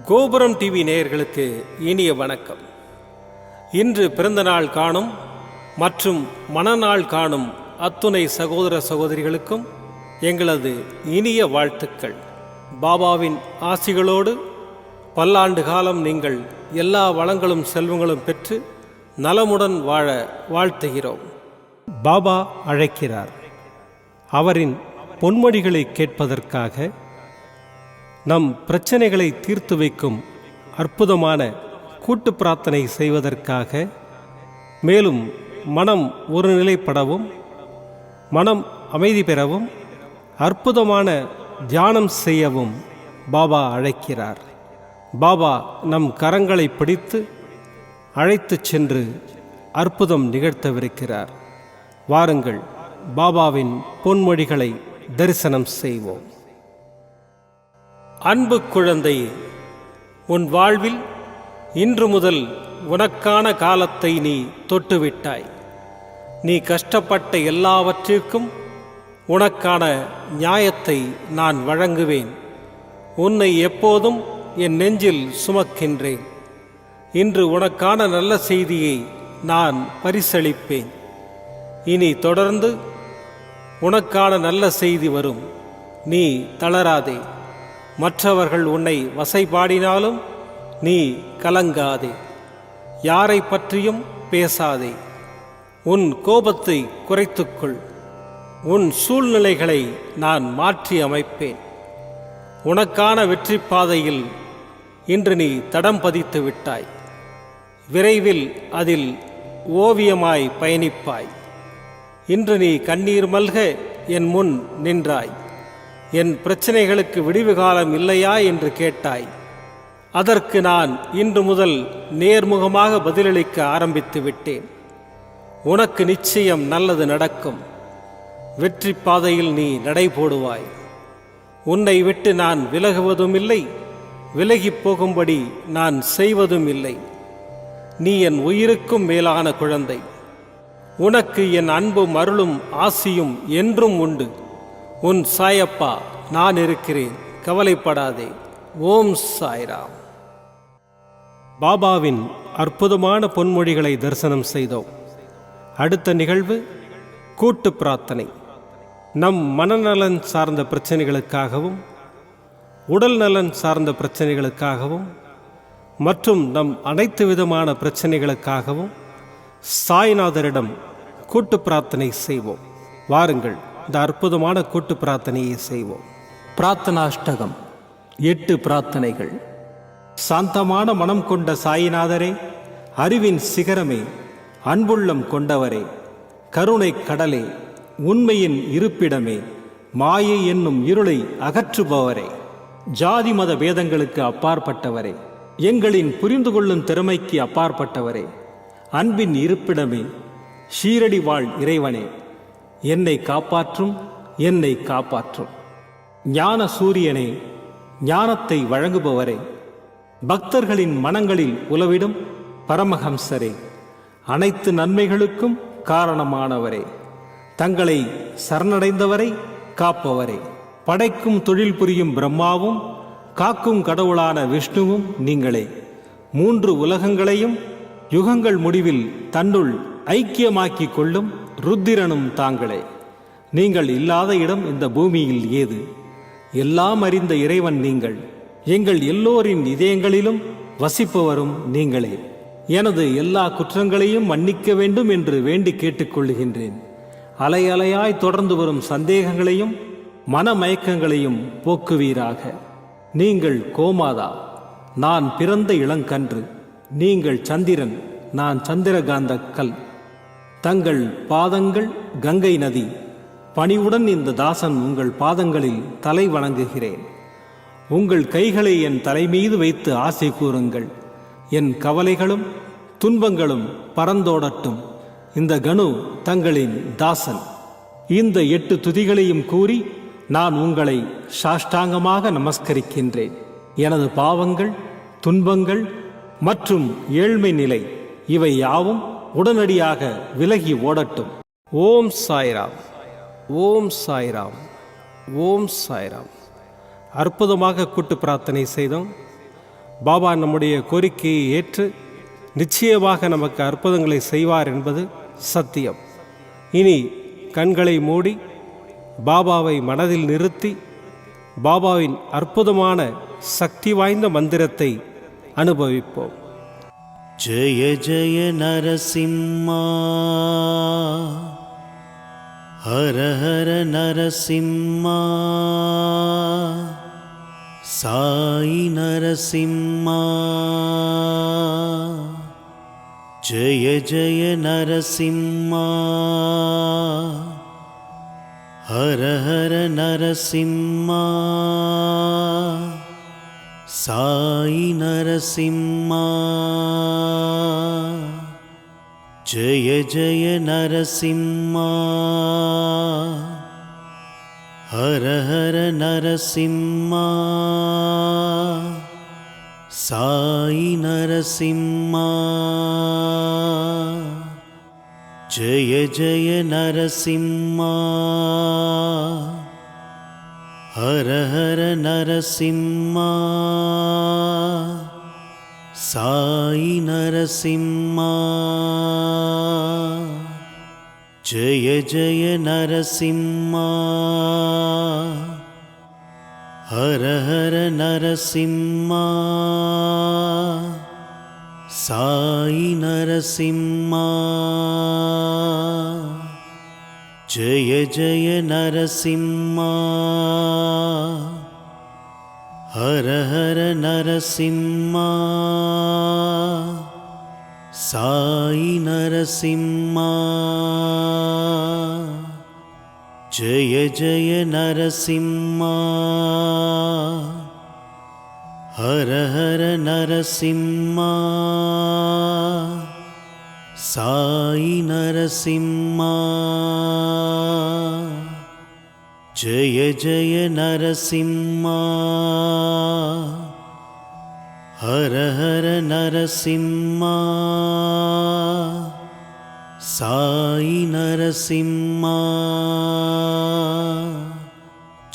கோபுரம் டிவி நேயர்களுக்கு இனிய வணக்கம். இன்று பிறந்தநாள் காணும் மற்றும் மணநாள் காணும் அத்துணை சகோதர சகோதரிகளுக்கும் எங்களது இனிய வாழ்த்துக்கள். பாபாவின் ஆசிகளோடு பல்லாண்டு காலம் நீங்கள் எல்லா வளங்களும் செல்வங்களும் பெற்று நலமுடன் வாழ வாழ்த்துகிறோம். பாபா அழைக்கிறார். அவரின் பொன்மொழிகளை கேட்பதற்காக, நம் பிரச்சனைகளை தீர்த்து வைக்கும் அற்புதமான கூட்டு பிரார்த்தனை செய்வதற்காக, மேலும் மனம் ஒருநிலைப்படவும் மனம் அமைதி பெறவும் அற்புதமான தியானம் செய்யவும் பாபா அழைக்கிறார். பாபா நம் கரங்களை பிடித்து அழைத்துச் சென்று அற்புதம் நிகழ்த்தவிருக்கிறார். வாருங்கள், பாபாவின் பொன்மொழிகளை தரிசனம் செய்வோம். அன்பு குழந்தையே, உன் வாழ்வில் இன்று முதல் உனக்கான காலத்தை நீ தொட்டுவிட்டாய். நீ கஷ்டப்பட்ட எல்லாவற்றிற்கும் உனக்கான நியாயத்தை நான் வழங்குவேன். உன்னை எப்போதும் என் நெஞ்சில் சுமக்கின்றேன். இன்று உனக்கான நல்ல செய்தியை நான் பரிசளிப்பேன். இனி தொடர்ந்து உனக்கான நல்ல செய்தி வரும். நீ தளராதே. மற்றவர்கள் உன்னை வசைபாடினாலும் நீ கலங்காதே. யாரை பற்றியும் பேசாதே. உன் கோபத்தை குறைத்துக்கொள். உன் சூழ்நிலைகளை நான் மாற்றி அமைப்பேன். உனக்கான வெற்றி பாதையில் இன்று நீ தடம் பதித்து விட்டாய். விரைவில் அதில் ஓவியமாய் பயணிப்பாய். இன்று நீ கண்ணீர் மல்க என் முன் நின்றாய். என் பிரச்சனைகளுக்கு விடிவு காலம் இல்லையா என்று கேட்டாய். அதற்கு நான் இன்று முதல் நேர்முகமாக பதிலளிக்க ஆரம்பித்து விட்டேன். உனக்கு நிச்சயம் நல்லது நடக்கும். வெற்றி பாதையில் நீ நடைபோடுவாய். உன்னை விட்டு நான் விலகுவதும் இல்லை, விலகிப் போகும்படி நான் செய்வதும் இல்லை. நீ என் உயிருக்கும் மேலான குழந்தை. உனக்கு என் அன்பும் அருளும் ஆசியும் என்றும் உண்டு. உன் சாயப்பா நான் இருக்கிறேன், கவலைப்படாதே. ஓம் சாய்ராம். பாபாவின் அற்புதமான பொன்மொழிகளை தரிசனம் செய்தோம். அடுத்த நிகழ்வு கூட்டு பிரார்த்தனை. நம் மனநலன் சார்ந்த பிரச்சனைகளுக்காகவும், உடல் நலன் சார்ந்த பிரச்சனைகளுக்காகவும் மற்றும் நம் அனைத்து விதமான பிரச்சனைகளுக்காகவும் சாய்நாதரிடம் கூட்டு பிரார்த்தனை செய்வோம். வாருங்கள், இந்த அற்புதமான கூட்டு பிரார்த்தனையை செய்வோம். பிரார்த்தனாஷ்டகம். 8 பிரார்த்தனைகள். சாந்தமான மனம் கொண்ட சாயிநாதரே, அறிவின் சிகரமே, அன்புள்ளம் கொண்டவரே, கருணை கடலே, உண்மையின் இருப்பிடமே, மாயை என்னும் இருளை அகற்றுபவரே, ஜாதி மத பேதங்களுக்கு அப்பாற்பட்டவரே, எங்களின் புரிந்து கொள்ளும் திறமைக்கு அப்பாற்பட்டவரே, அன்பின் இருப்பிடமே, ஷீரடி வாழ் இறைவனே, என்னை காப்பாற்றும், என்னை காப்பாற்றும். ஞான சூரியனே, ஞானத்தை வழங்குபவரே, பக்தர்களின் மனங்களில் உலவிடும் பரமஹம்சரே, அனைத்து நன்மைகளுக்கும் காரணமானவரே, தங்களை சரணடைந்தவரை காப்பவரே, படைக்கும் தொழில் புரியும் பிரம்மாவும் காக்கும் கடவுளான விஷ்ணுவும் நீங்களே. 3 உலகங்களையும் யுகங்கள் முடிவில் தன்னுள் ஐக்கியமாக்கிக் கொள்ளும் ருத்திரனும் தாங்களே. நீங்கள் இல்லாத இடம் இந்த பூமியில் ஏது? எல்லாம் அறிந்த இறைவன் நீங்கள். எங்கள் எல்லோரின் இதயங்களிலும் வசிப்பவரும் நீங்களே. எனது எல்லா குற்றங்களையும் மன்னிக்க வேண்டும் என்று வேண்டி கேட்டுக்கொள்கின்றேன். அலை அலையாய் தொடர்ந்து வரும் சந்தேகங்களையும் மனமயக்கங்களையும் போக்குவீராக. நீங்கள் கோமாதா, நான் பிறந்த இளங்கன்று. நீங்கள் சந்திரன், நான் சந்திரகாந்த கல். தங்கள் பாதங்கள் கங்கை நதி. பணிவுடன் இந்த தாசன் உங்கள் பாதங்களில் தலை வணங்குகிறேன். உங்கள் கைகளை என் தலைமீது வைத்து ஆசை கூறுங்கள். என் கவலைகளும் துன்பங்களும் பறந்தோடட்டும். இந்த கணு தங்களின் தாசன். இந்த 8 துதிகளையும் கூறி நான் உங்களை சாஷ்டாங்கமாக நமஸ்கரிக்கின்றேன். எனது பாவங்கள், துன்பங்கள் மற்றும் ஏழ்மை நிலை இவை யாவும் உடனடியாக விலகி ஓடட்டும். ஓம் சாய்ராம். ஓம் சாய்ராம். ஓம் சாய்ராம். அற்புதமாக கூட்டு பிரார்த்தனை செய்தோம். பாபா நம்முடைய கோரிக்கையை ஏற்று நிச்சயமாக நமக்கு அற்புதங்களை செய்வார் என்பது சத்தியம். இனி கண்களை மூடி பாபாவை மனதில் நிறுத்தி பாபாவின் அற்புதமான சக்தி வாய்ந்த மந்திரத்தை அனுபவிப்போம். ஜெய ஜெய நரசிம்மா, ஹர ஹர நரசிம்மா, சாயி நரசிம்மா. ஜெய ஜெய நரசிம்மா, ஹர ஹர நரசிம்மா, சாயி நரசிம்மா. ஜெய ஜெய நரசிம்மா, ஹர ஹர நரசிம்மா, சாயி நரசிம்மா. ஜெய ஜெய நரசிம்மா, ஹர ஹர நரசிம்மா, சாயி நரசிம்மா. ஜெய ஜெய நரசிம்மா, ஹர ஹர நரசிம்மா, சாயி நரசிம்மா. ஜெய ஜெய நரசிம்மா, ஹர ஹர நரசிம்மா, சாயி நரசிம்மா. ஜெய ஜெய நரசிம்மா, ஹர ஹர நரசிம்மா, சாயி நரசிம்மா. ஜெய ஜெய நரசிம்மா, ஹர ஹர நரசிம்மா, சாயி நரசிம்மா.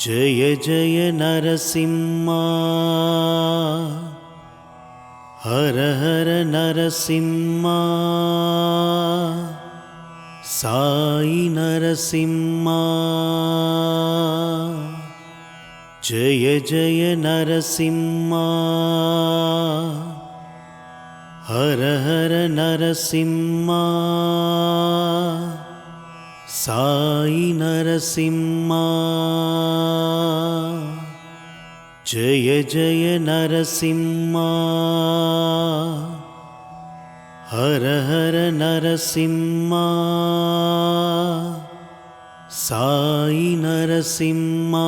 ஜெய ஜெய நரசிம்மா, ஹர ஹர நரசிம்மா, சாயி நரசிம்மா. ஜெய ஜெய நரசிம்மா, ஹர ஹர நரசிம்மா, சாயி நரசிம்மா. ஜெய ஜெய நரசிம்மா, ஹர ஹர நரசிம்மா, சாயி நரசிம்மா.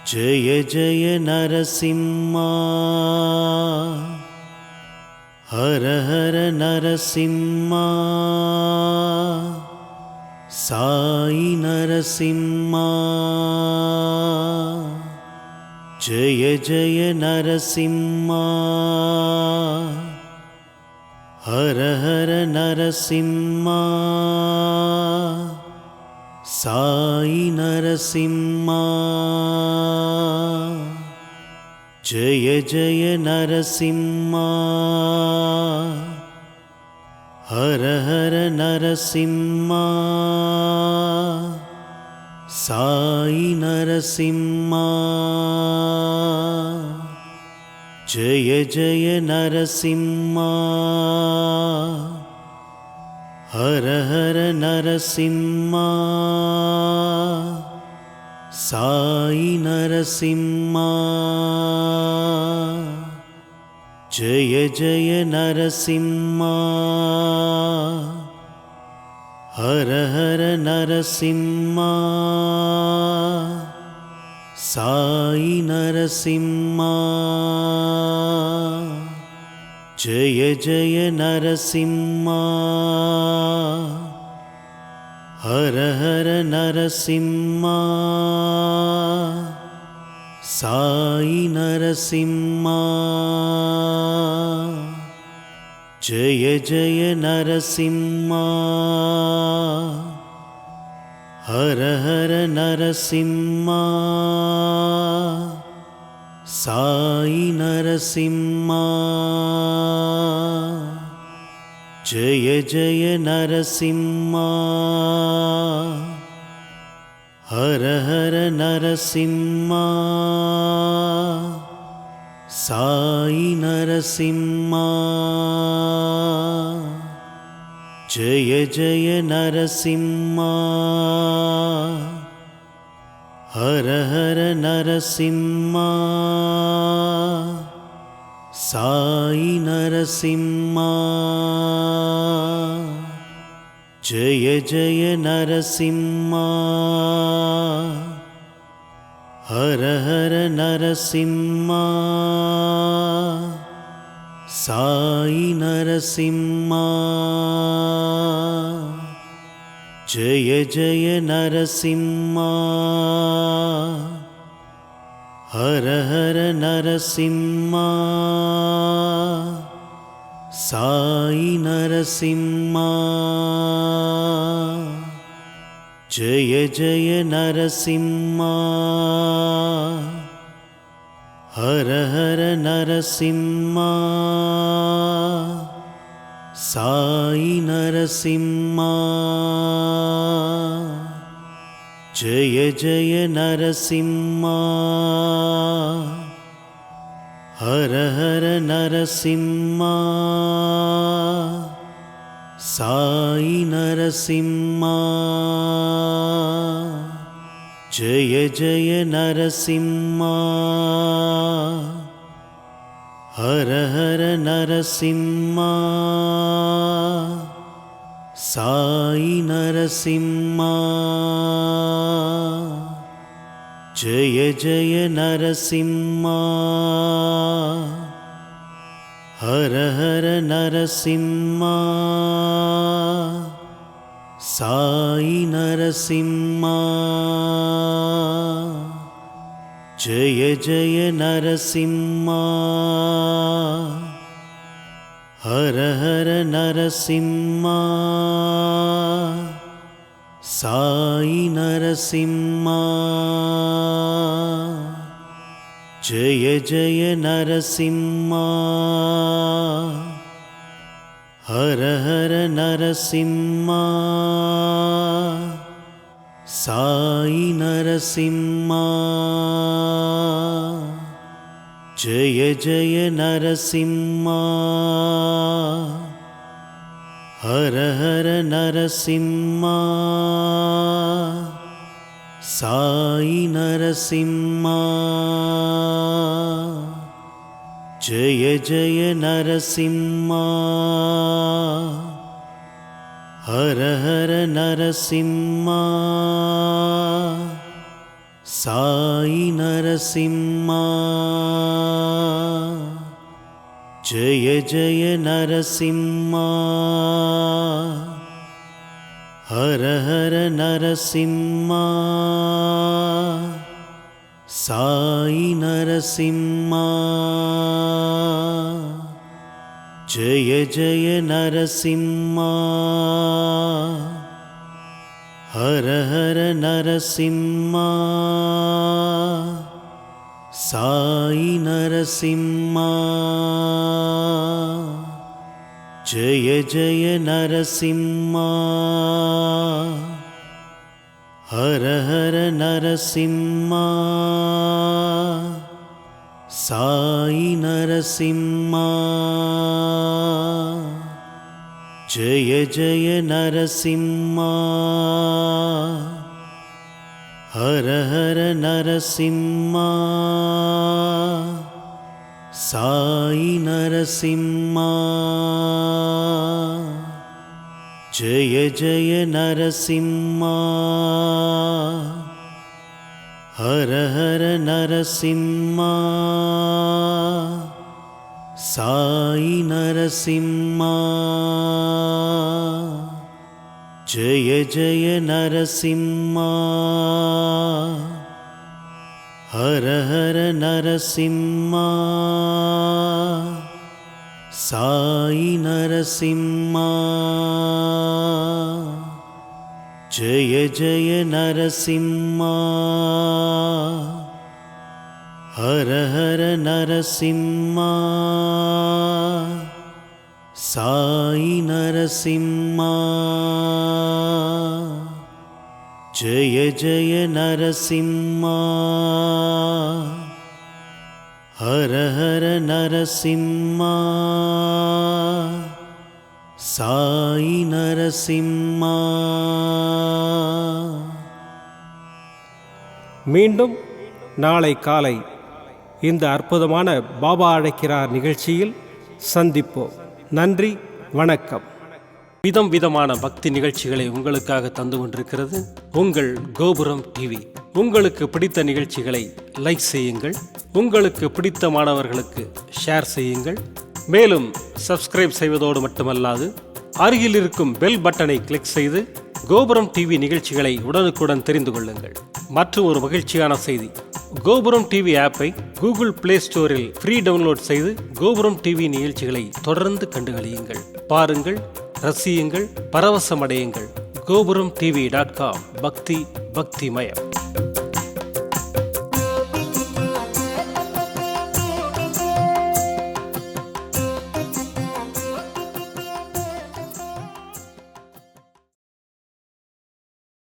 ஜெய ஜெய நரசிம்மா, ஹர ஹர நரசிம்மா, சாயி நரசிம்மா. ஜெய ஜெய நரசிம்மா, ஹர ஹர நரசிம்மா, சாயி நரசிம்மா. ஜெய ஜெய நரசிம்மா, ஹர ஹர நரசிம்மா, சாயி நரசிம்மா. ஜெய ஜெய நரசிம்மா, ஹர ஹர நரசிம்மா, சாயி நரசிம்மா. ஜெய ஜெய நரசிம்மா, ஹர ஹர நரசிம்மா, சாயி நரசிம்மா. ஜெய ஜெய நரசிம்மா, ஹர ஹர நரசிம்மா, சாயி நரசிம்மா. ஜெய ஜெய நரசிம்மா, ஹர ஹர நரசிம்மா, సాయి నరసింహ జయ జయ నరసింహ హర హర నరసింహ సాయి నరసింహ జయ జయ నరసింహ హర హర నరసింహ సాయి నరసింహ జయ జయ నరసింహ హర హర నరసింహ సాయి నరసింహ జయ జయ నరసింహ హర హర నరసింహ సాయి నరసింహ జయ జయ నరసింహ హర హర నరసింహ సాయి నరసింహ జయ జయ నరసింహ హర హర నరసింహ సాయి నరసింహ జయ జయ నరసింహ హర హర నరసింహ సాయి నరసింహ జయ జయ నరసింహ హర హర నరసింహ సాయి నరసింహ జయ జయ నరసింహ హర హర నరసింహ సాయి నరసింహ జయ జయ నరసింహ హర హర నరసింహ సాయి నరసింహ జయ జయ నరసింహ హర హర నరసింహ సాయి నరసింహ జయ జయ నరసింహ హర హర నరసింహ సాయి నరసింహ జయ జయ నరసింహ హర హర నరసింహ సాయి నరసింహ జయ జయ నరసింహ హర హర నరసింహ సాయి నరసింహ జయ జయ నరసింహ హర హర నరసింహ సాయి నరసింహ జయ జయ నరసింహ హర హర నరసింహ సాయి నరసింహ జయ జయ నరసింహ హర హర నరసింహ సాయి నరసింహ జయ జయ నరసింహ హర హర నరసింహ సాయి నరసింహ జయ జయ నరసింహ हर हर नरसिंहा साई नरसिंहा जय जय नरसिंहा हर हर नरसिंहा साई नरसिंहा மீண்டும் நாளை காலை இந்த அற்புதமான பாபா அழைக்கிறார் நிகழ்ச்சியில் சந்திப்போம். நன்றி, வணக்கம். விதம் விதமான பக்தி நிகழ்ச்சிகளை உங்களுக்காக தந்து கொண்டிருக்கிறது உங்கள் கோபுரம் டிவி. உங்களுக்கு பிடித்த நிகழ்ச்சிகளை லைக் செய்யுங்கள், உங்களுக்கு பிடித்த மாணவர்களுக்கு ஷேர் செய்யுங்கள். மேலும் சப்ஸ்கிரைப் செய்வதோடு மட்டுமல்லாது அருகில் இருக்கும் பெல் பட்டனை கிளிக் செய்து கோபுரம் டிவி நிகழ்ச்சிகளை உடனுக்குடன் தெரிந்து கொள்ளுங்கள். மற்றும் ஒரு மகிழ்ச்சியான செய்தி, கோபுரம் டிவி ஆப்பை கூகுள் பிளே ஸ்டோரில் ஃப்ரீ டவுன்லோட் செய்து கோபுரம் டிவி நிகழ்ச்சிகளை தொடர்ந்து கண்டுகளியுங்கள். பாருங்கள், ரசியுங்கள், பரவசமடையுங்கள். gopuramtv.com பக்தி பக்திமயம்.